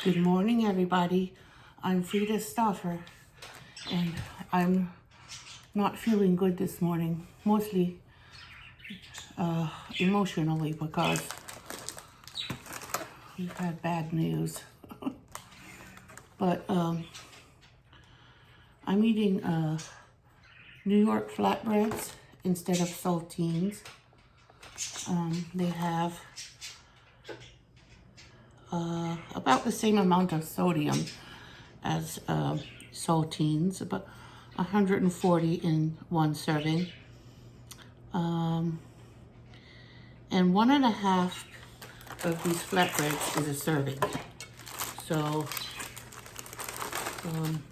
Good morning, everybody. I'm Frida Stauffer, and I'm not feeling good this morning, mostly emotionally, because we've had bad news. But I'm eating New York flatbreads instead of saltines. They have about the same amount of sodium as saltines, about 140 in one serving. And 1.5 of these flatbreads is a serving. So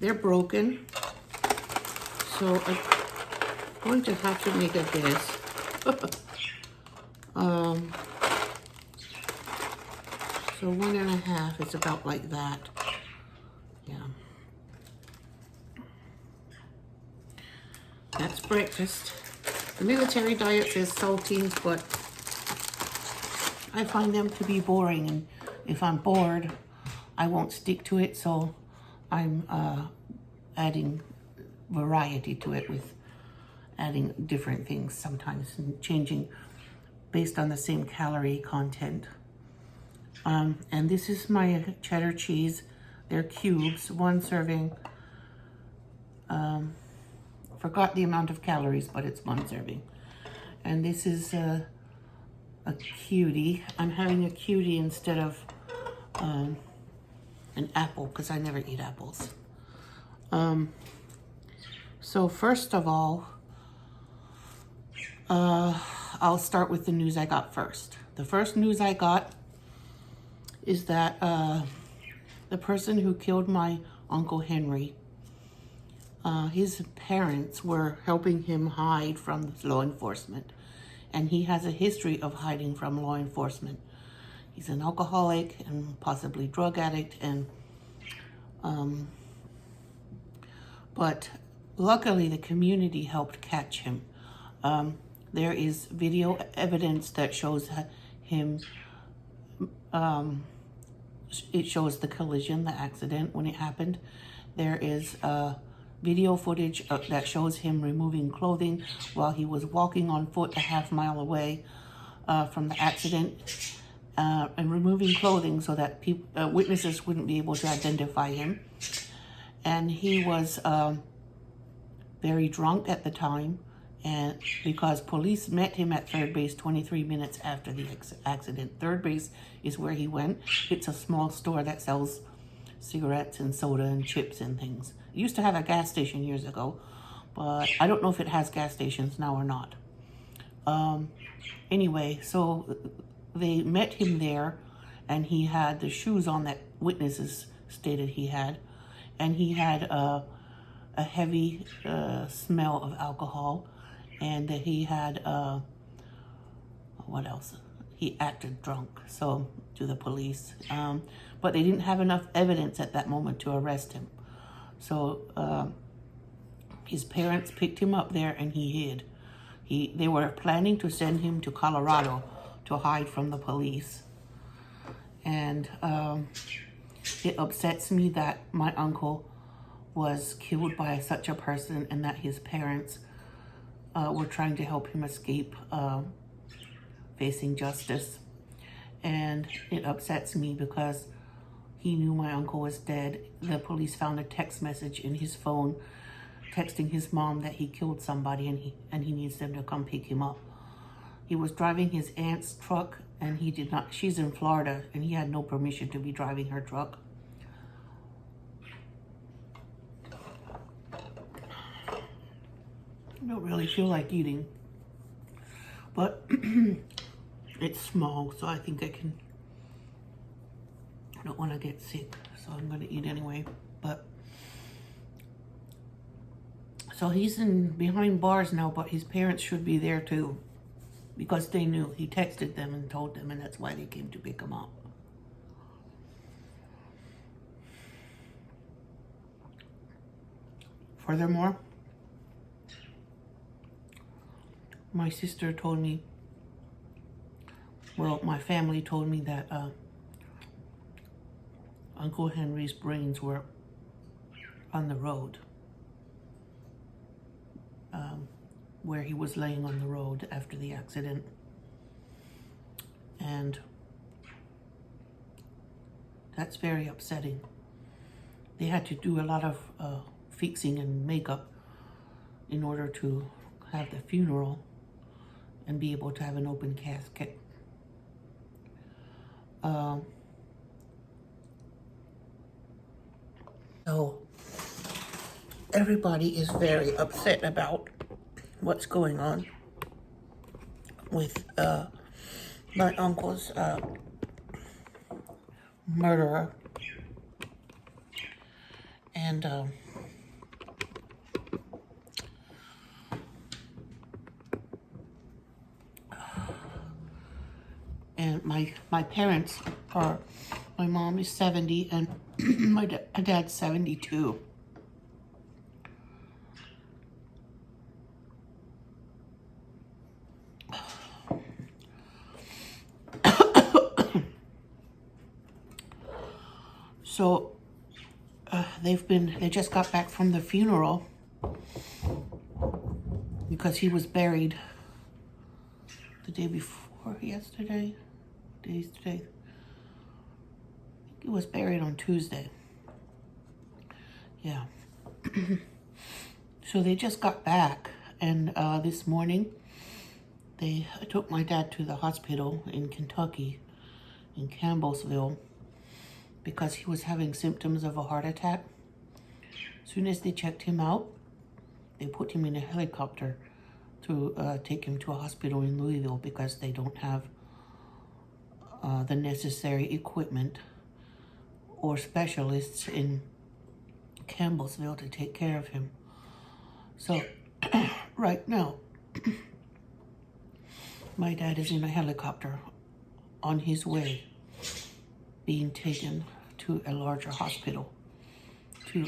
they're broken. So I'm going to have to make a guess. So 1.5 is about like that. Yeah. That's breakfast. The military diet says saltines, but I find them to be boring, and if I'm bored, I won't stick to it, so I'm adding variety to it with adding different things sometimes and changing based on the same calorie content. And this is my cheddar cheese. They're cubes, one serving. Forgot the amount of calories, but it's one serving. And this is a cutie. I'm having a cutie instead of an apple, because I never eat apples. So first of all, I'll start with the news I got first. The first news I got is that the person who killed my Uncle Henry, his parents were helping him hide from law enforcement. And he has a history of hiding from law enforcement. He's an alcoholic and possibly drug addict, and but luckily the community helped catch him. There is video evidence that shows him, it shows the collision, the accident when it happened. There is video footage that shows him removing clothing while he was walking on foot a half-mile away from the accident, and removing clothing so that witnesses wouldn't be able to identify him. And he was very drunk at the time, and because police met him at third base 23 minutes after the accident. Third base is where he went. It's a small store that sells cigarettes and soda and chips and things. It used to have a gas station years ago, but I don't know if it has gas stations now or not. Anyway, so they met him there, and he had the shoes on that witnesses stated he had, and he had a heavy smell of alcohol, and that he had, what else? He acted drunk, so to the police. But they didn't have enough evidence at that moment to arrest him. So his parents picked him up there, and he hid. They were planning to send him to Colorado to hide from the police. And it upsets me that my uncle was killed by such a person, and that his parents were trying to help him escape facing justice. And it upsets me because he knew my uncle was dead. The police found a text message in his phone texting his mom that he killed somebody, and he needs them to come pick him up. He was driving his aunt's truck, and he did not. She's in Florida, and he had no permission to be driving her truck. I don't really feel like eating, but it's small, so I think I don't want to get sick, so I'm going to eat anyway. But so he's behind bars now, but his parents should be there too, because they knew. He texted them and told them, and that's why they came to pick him up. Furthermore, my sister told me, well, my family told me that Uncle Henry's brains were on the road, where he was laying on the road after the accident. And that's very upsetting. They had to do a lot of fixing and makeup in order to have the funeral and be able to have an open casket. So everybody is very upset about what's going on with my uncle's murderer. And my parents are, my mom is 70 and my dad's 72. So they just got back from the funeral because he was buried the day before yesterday. Today's today. I think he was buried on Tuesday. Yeah. So they just got back, and this morning they took my dad to the hospital in Kentucky, in Campbellsville, because he was having symptoms of a heart attack. As soon as they checked him out, they put him in a helicopter to take him to a hospital in Louisville because they don't have the necessary equipment or specialists in Campbellsville to take care of him. So right now, my dad is in a helicopter on his way, being taken to a larger hospital to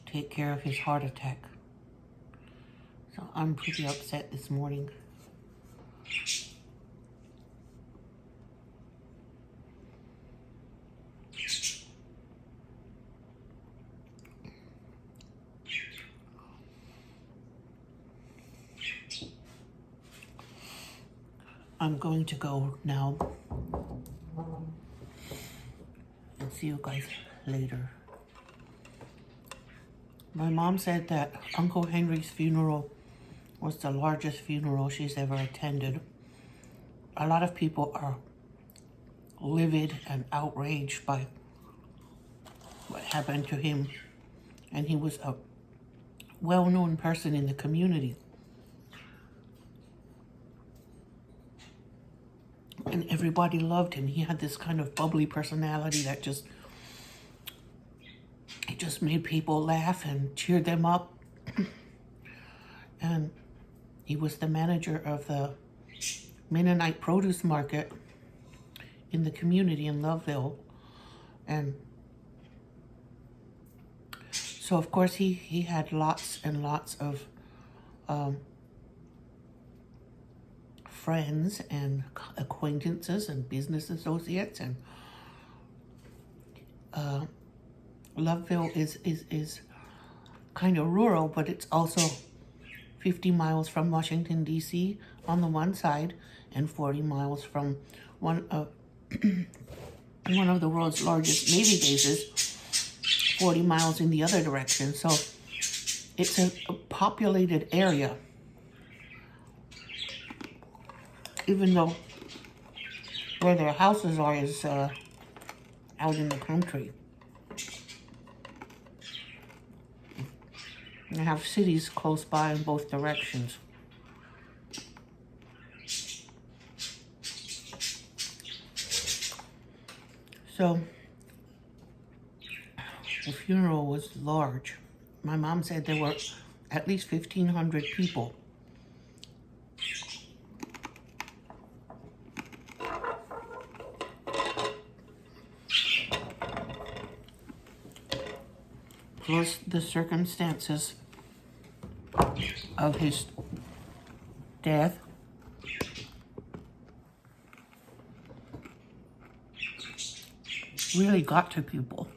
take care of his heart attack. So I'm pretty upset this morning. I'm going to go now and see you guys later. My mom said that Uncle Henry's funeral was the largest funeral she's ever attended. A lot of people are livid and outraged by what happened to him. And he was a well-known person in the community. And everybody loved him. He had this kind of bubbly personality that just made people laugh and cheered them up. And he was the manager of the Mennonite produce market in the community in Louisville. And so, of course, he had lots and lots of friends and acquaintances and business associates. And Louisville is kind of rural, but it's also 50 miles from Washington, D.C. on the one side and 40 miles from one of the world's largest Navy bases, 40 miles in the other direction. So it's a populated area, even though where their houses are is out in the country. They have cities close by in both directions. So the funeral was large. My mom said there were at least 1,500 people. Plus the circumstances of his death really got to people.